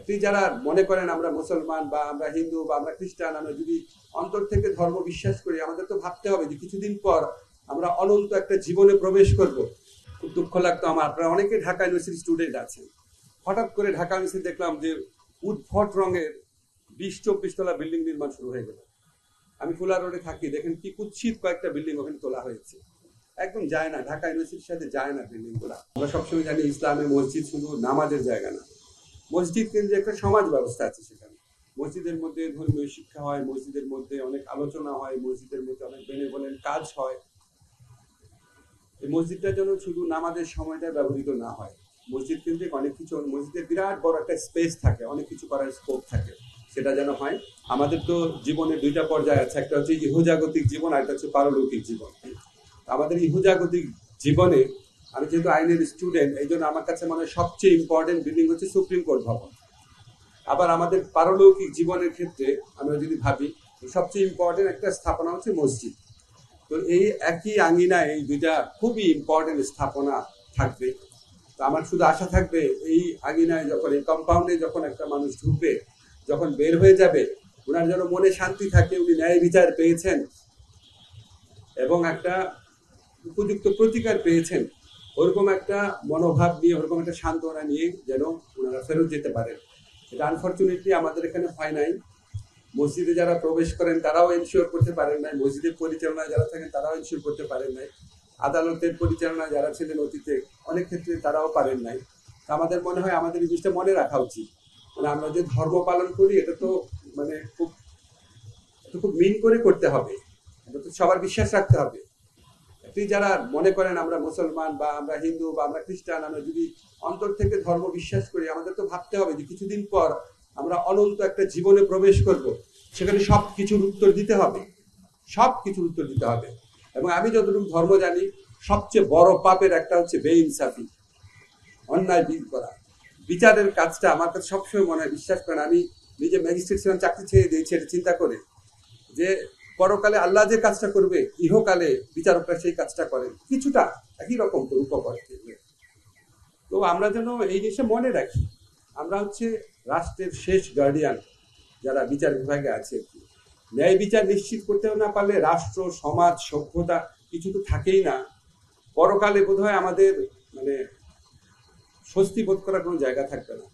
আপনি যারা মনে করেন আমরা মুসলমান বা আমরা হিন্দু বা আমরা খ্রিস্টান, আমরা যদি অন্তর থেকে ধর্ম বিশ্বাস করি, আমাদের তো ভাবতে হবে যে কিছুদিন পর আমরা অনন্ত একটা জীবনে প্রবেশ করব। খুব দুঃখ লাগতো আমার, আপনারা অনেকে ঢাকা ইউনিভার্সিটি স্টুডেন্ট আছেন, হঠাৎ করে ঢাকা ইউনিভার্সিটি দেখলাম যে উদ্ভট রঙের 20-24 তলা বিল্ডিং নির্মাণ শুরু হয়ে গেল। আমি ফুলা রোডে থাকি, দেখেন কি কুৎসিত কয়েকটা বিল্ডিং ওখানে তোলা হয়েছে। একদম যায় না, ঢাকা ইউনিভার্সিটির সাথে যায় না বিল্ডিং গুলা। আমরা সবসময় জানি ইসলামে মসজিদ শুধু নামাজের জায়গা না, মসজিদ কিন্তু একটা সমাজ ব্যবস্থা আছে। সেখানে মসজিদের মধ্যে ধর্মীয় শিক্ষা হয়, মসজিদের মধ্যে অনেক আলোচনা হয়, মসজিদের মধ্যে অনেক বেনেভোলেন্ট কাজ হয়। এই মসজিদটা যেন শুধু নামাজের সময়টা ব্যবহৃত না হয়। মসজিদ কিন্তু অনেক কিছু, মসজিদের বিরাট বড় একটা স্পেস থাকে, অনেক কিছু করার স্কোপ থাকে, সেটা যেন হয়। আমাদের তো জীবনে দুইটা পর্যায় আছে, একটা হচ্ছে ইহজাগতিক জীবন, আর একটা হচ্ছে পারলৌকিক জীবন। আমাদের ইহজাগতিক জীবনে, আমি যেহেতু আইনের স্টুডেন্ট, এই জন্য আমার কাছে মনে হয় সবচেয়ে ইম্পর্টেন্ট বিল্ডিং হচ্ছে সুপ্রিম কোর্ট ভবন। আবার আমাদের পারলৌকিক জীবনের ক্ষেত্রে আমরা যদি ভাবি, সবচেয়ে ইম্পর্টেন্ট একটা স্থাপনা হচ্ছে মসজিদ। তো এই একই আঙ্গিনায় এই দুইটা খুবই ইম্পর্টেন্ট স্থাপনা থাকবে। তো আমার শুধু আশা থাকবে, এই আঙ্গিনায় যখন, এই কম্পাউন্ডে যখন একটা মানুষ ঢুকবে, যখন বের হয়ে যাবে, ওনার যেন মনে শান্তি থাকে, উনি ন্যায় বিচার পেয়েছেন এবং একটা উপযুক্ত প্রতিকার পেয়েছেন, ওরকম একটা মনোভাব নিয়ে, ওরকম একটা সান্ত্বনা নিয়ে যেন ওনারা ফেরত যেতে পারেন। এটা আনফর্চুনেটলি আমাদের এখানে হয় নাই। মসজিদে যারা প্রবেশ করেন তারাও এনশিওর করতে পারেন নাই, মসজিদের পরিচালনায় যারা থাকেন তারাও এনশিওর করতে পারেন নাই, আদালতের পরিচালনায় যারা ছিলেন অতীতে অনেক ক্ষেত্রে তারাও পারেন নাই। আমাদের মনে হয় আমাদের এই জিনিসটা মনে রাখা উচিত। মানে আমরা যে ধর্ম পালন করি, এটা তো মানে খুব মিন করে করতে হবে, এটা তো সবার বিশ্বাস রাখতে হবে। আপনি যারা মনে করেন আমরা মুসলমান বা আমরা হিন্দু বা আমরা খ্রিস্টান, আমরা যদি অন্তর থেকে ধর্ম বিশ্বাস করি, আমাদের তো ভাবতে হবে যে কিছুদিন পর আমরা অনন্ত একটা জীবনে প্রবেশ করব। সেখানে সব কিছুর উত্তর দিতে হবে, সব কিছুর উত্তর দিতে হবে। এবং আমি যতটুকু ধর্ম জানি, সবচেয়ে বড় পাপের একটা হচ্ছে বেইনসাফি, অন্যায় করা। বিচারের কাজটা আমার কাছে সবসময় মনে হয়, বিশ্বাস করেন, আমি নিজে ম্যাজিস্ট্রেট ছিলাম, চাকরি ছেড়ে দিয়েছি এটা চিন্তা করে, যে পরকালে আল্লাহ যে কাজটা করবে, ইহকালে বিচারকরা সেই কাজটা করেন, কিছুটা একই রকম উপকর। তো আমরা যেন এই জিনিসটা মনে রাখি, আমরা হচ্ছে রাষ্ট্রের শেষ গার্ডিয়ান যারা বিচার বিভাগে আছে। ন্যায় বিচার নিশ্চিত করতে না পারলে রাষ্ট্র, সমাজ, সভ্যতা কিছু তো থাকেই না। পরকালে বোধহয় আমাদের মানে স্বস্তি বোধ করার কোনো জায়গা থাকবে না।